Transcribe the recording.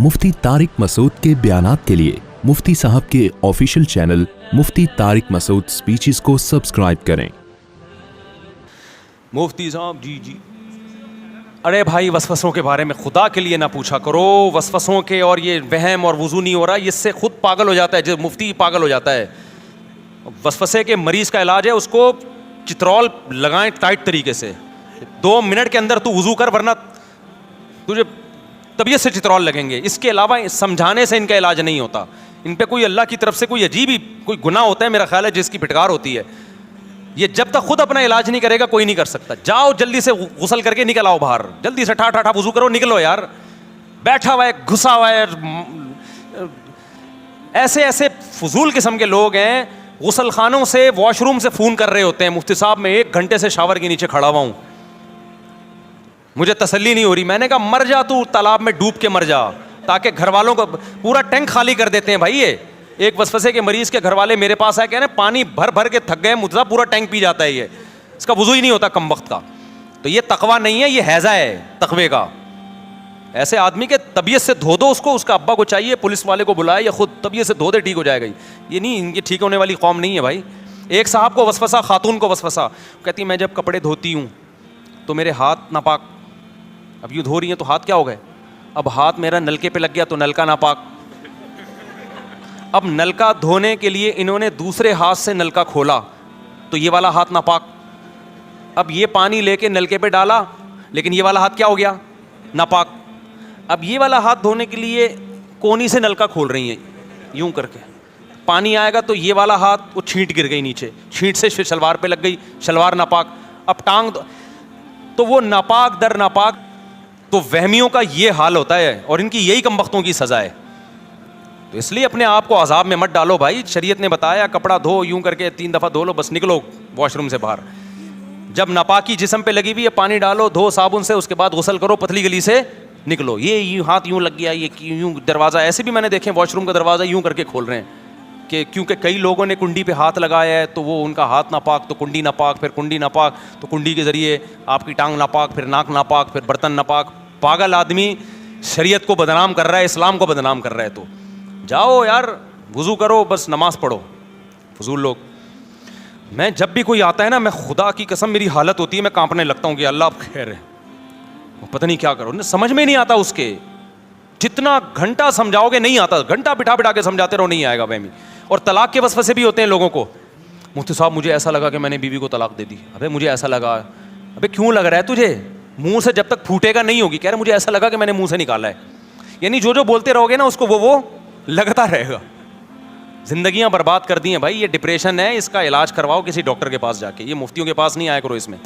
मुफ्ती तारिक मसूद के बयानात के लिए मुफ्ती साहब के ऑफिशियल चैनल मुफ्ती तारिक मसूद स्पीचेस को सब्सक्राइब करें। मुफ्ती साहब जी अरे भाई वसवसों के बारे में खुदा के लिए ना पूछा करो। वसवसों के और ये वहम और वुजू नहीं हो रहा, इससे खुद पागल हो जाता है, जो मुफ्ती पागल हो जाता है। वसवसे के मरीज़ का इलाज है उसको चित्रौल लगाएं टाइट तरीके से, 2 मिनट के अंदर तू वुजू कर वरना तुझे तबीयत से चित्रौल लगेंगे। इसके अलावा समझाने से इनका इलाज नहीं होता। इन पे कोई अल्लाह की तरफ से कोई अजीब ही कोई गुनाह होता है मेरा ख्याल है, जिसकी फिटकार होती है। ये जब तक खुद अपना इलाज नहीं करेगा कोई नहीं कर सकता। जाओ जल्दी से गुसल करके निकल आओ बाहर, जल्दी से ठा वुजू करो, निकलो यार। बैठा हुआ है, घुसा हुआ है, ऐसे ऐसे फजूल किस्म के लोग हैं। गुसल खानों से वॉशरूम से फ़ोन कर रहे होते हैं, मुफ्ती साहब मैं 1 घंटे से शावर के नीचे खड़ा हुआ हूँ, मुझे तसल्ली नहीं हो रही। मैंने कहा मर जा तू, तालाब में डूब के मर जा, ताकि घर वालों को पूरा टैंक खाली कर देते हैं भाई। ये एक वसवसे के मरीज़ के घर वाले मेरे पास आए, कह रहे पानी भर भर के थक गए, मुझे पूरा टैंक पी जाता है, ये इसका वुज़ू ही नहीं होता कम वक्त का। तो ये तकवा नहीं है, ये हैज़ा है तकवे का। ऐसे आदमी के तबीयत से धो दो उसको, उसका अब्बा को चाहिए पुलिस वाले को बुलाए या खुद तबीयत से धो दे, ठीक हो जाएगा। ये नहीं, इनकी ठीक होने वाली कौम नहीं है भाई। एक साहब को वसवसा, खातून को वसवसा, कहती मैं जब कपड़े धोती हूँ तो मेरे हाथ नापाक, अब यूँ धो रही हैं तो हाथ क्या हो गए, अब हाथ मेरा नलके पे लग गया तो नलका नापाक। अब नलका धोने के लिए इन्होंने दूसरे हाथ से नलका खोला तो ये वाला हाथ नापाक। अब ये पानी लेके नलके पे डाला लेकिन ये वाला हाथ क्या हो गया, नापाक। अब ये वाला हाथ धोने के लिए कोनी से नलका खोल रही हैं यूं करके, पानी आएगा तो ये वाला हाथ वो छींट गिर गई नीचे, छींट से फिर शलवार पे लग गई, शलवार नापाक। अब टांग तो वो नापाक दर नापाक। तो वहमियों का ये हाल होता है और इनकी यही कम वक्तों की सज़ा है। तो इसलिए अपने आप को अजाब में मत डालो भाई। शरीयत ने बताया कपड़ा धो यूं करके 3 दफ़ा धो लो, बस निकलो वॉशरूम से बाहर। जब नापाकी जिस्म पे लगी हुई है पानी डालो, धो साबुन से, उसके बाद गुसल करो, पतली गली से निकलो। ये यूँ हाथ यूँ लग गया, ये यूँ दरवाज़ा, ऐसे भी मैंने देखे वॉशरूम का दरवाज़ा यूँ करके खोल रहे हैं कि क्योंकि कई लोगों ने कुंडी पे हाथ लगाया है तो वो उनका हाथ नापाक, तो कुंडी नापाक, फिर कुंडी नापाक, तो कुंडी के ज़रिए आपकी टांग नापाक, फिर नाक नापाक, फिर बर्तन नापाक। पागल आदमी शरीयत को बदनाम कर रहा है, इस्लाम को बदनाम कर रहा है। तो जाओ यार वुज़ू करो, बस नमाज़ पढ़ो। फजूल लोग। मैं जब भी कोई आता है ना, मैं खुदा की कसम मेरी हालत होती है, मैं कांपने लगता हूँ कि अल्लाह आप खैर है, वो पता नहीं क्या करो, समझ में नहीं आता उसके। जितना घंटा समझाओगे नहीं आता, घंटा बिठा बिठा के समझाते रहो नहीं आएगा वहमी। और तलाक के वसवसे भी होते हैं लोगों को। मुफ्ती साहब मुझे ऐसा लगा कि मैंने बीवी को तलाक दे दी। अबे मुझे ऐसा लगा, अबे क्यों लग रहा है तुझे, मुंह से जब तक फूटेगा नहीं होगी। कह रहे मुझे ऐसा लगा कि मैंने मुंह से निकाला है। यानी जो जो बोलते रहोगे ना उसको वो लगता रहेगा। जिंदगियां बर्बाद कर दी हैं भाई। ये डिप्रेशन है, इसका इलाज करवाओ किसी डॉक्टर के पास जाके, ये मुफ्तियों के पास नहीं आया करो इसमें।